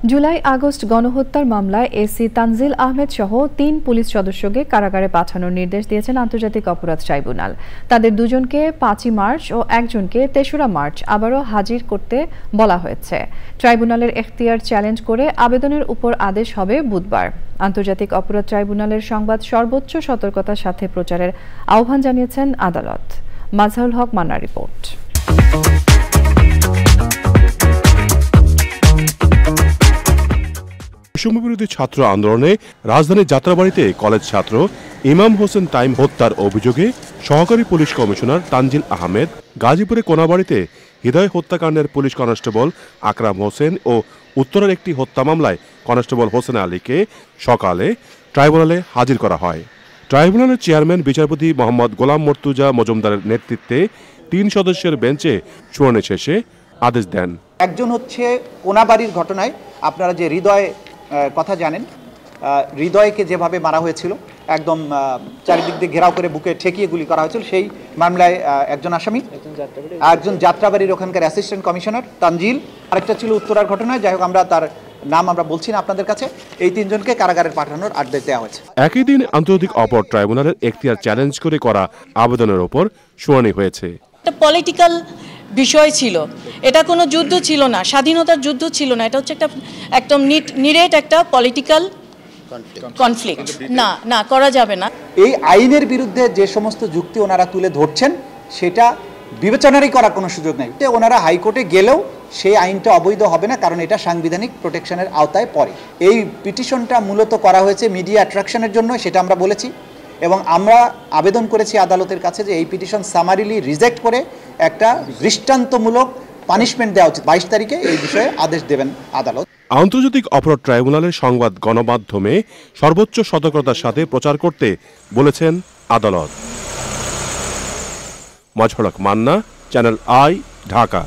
July August গণহত্যার মামলায় AC Tanzil Ahmed সহ ৩ পুলিশ সদস্যকে কারাগারে পাঠানোর নির্দেশ দিয়েছেন আন্তর্জাতিক অপরাধ ট্রাইব্যুনাল। তাদের দুজনকে ৫ই মার্চ ও একজনকে ৩রা মার্চ আবারও হাজির করতে বলা হয়েছে। ট্রাইব্যুনালের এখতিয়ার চ্যালেঞ্জ করে আবেদনের উপর আদেশ হবে বুধবার। আন্তর্জাতিক অপরাধ ট্রাইব্যুনালের সংবাদ সর্বোচ্চ সতর্কতার সাথে প্রচারের আহ্বান জানিয়েছেন আদালত। মাজহারুল হক মান্নার রিপোর্ট। বৈষম্যবিরোধী ছাত্র আন্দোলনে রাজধানীর যাত্রাবাড়িতে কলেজ ছাত্র ইমাম হোসেন তাইম হত্যার অভিযোগে সহকারী পুলিশ কমিশনার তানজিল আহমেদ, গাজীপুরে কোনাবাড়িতে হৃদয় হত্যাকাণ্ডের পুলিশ কনস্টেবল আকরাম হোসেন ও উত্তরের একটি হত্যা মামলায় কনস্টেবল হোসেন আলীকে সকালে ট্রাইব্যুনালে হাজির করা হয়। ট্রাইব্যুনালের চেয়ারম্যান বিচারপতি মোহাম্মদ গোলাম মর্তুজা মজুমদারের নেতৃত্বে ৩ সদস্যের বেঞ্চে শুনানি শেষে আদেশ দেন। একজন হচ্ছে কোনাবাড়ির ঘটনায় আপনারা যে হৃদয় কথা জানেন, হৃদয়কে যেভাবে মারা হয়েছিল, একদম চারিদিক দিয়ে ঘেরাও করে বুকে ঠেকিয়ে গুলি করা হয়েছিল, সেই মামলায় একজন আসামি, একজন যাত্রাবাড়ির ওখানকার অ্যাসিস্ট্যান্ট কমিশনার তানজিল, আরেকটা ছিল উত্তরার ঘটনায়, যাই হোক আমরা তার নাম আমরা বলছি না আপনাদের কাছে। এই 3 জনকে কারাগারে পাঠানোর আদেশ দেওয়া হয়েছে। একই দিন আন্তর্জাতিক অপরাধ ট্রাইব্যুনালের এখতিয়ার চ্যালেঞ্জ করে করা আবেদনের ওপর শুনানি হয়েছে। পলিটিক্যাল বিষয় ছিল, এটা কোনো যুদ্ধ ছিল না, স্বাধীনতার যুদ্ধ ছিল না, এটা হচ্ছে একটা একদম নিরেট একটা পলিটিক্যাল কনফ্লিক্ট। না করা যাবে না। এই আইনের বিরুদ্ধে যে সমস্ত যুক্তি ওনারা তুলে ধরছেন সেটা বিবেচনারই করার কোনো সুযোগ নেই। ওনারা হাইকোর্টে গেলেও সেই আইনটা অবৈধ হবে না, কারণ এটা সাংবিধানিক প্রোটেকশনের আওতায় পড়ে। এই পিটিশনটা মূলত করা হয়েছে মিডিয়া অ্যাট্রাকশনের জন্য, সেটা আমরা বলেছি, এবং আমরা আবেদন করেছি আদালতের কাছে যে এই পিটিশন সামারিলি রিজেক্ট করে একটা দৃষ্টান্তমূলক পানিশমেন্ট দেওয়া উচিত। 22 তারিখে এই বিষয়ে আদেশ দেবেন আদালত। আন্তর্জাতিক অপরাধ ট্রাইব্যুনালের সংবাদ গণমাধ্যমে সর্বোচ্চ সতর্কতার সাথে প্রচার করতে বলেছেন আদালত। মাজহারুল হক মান্না, চ্যানেল আই, ঢাকা।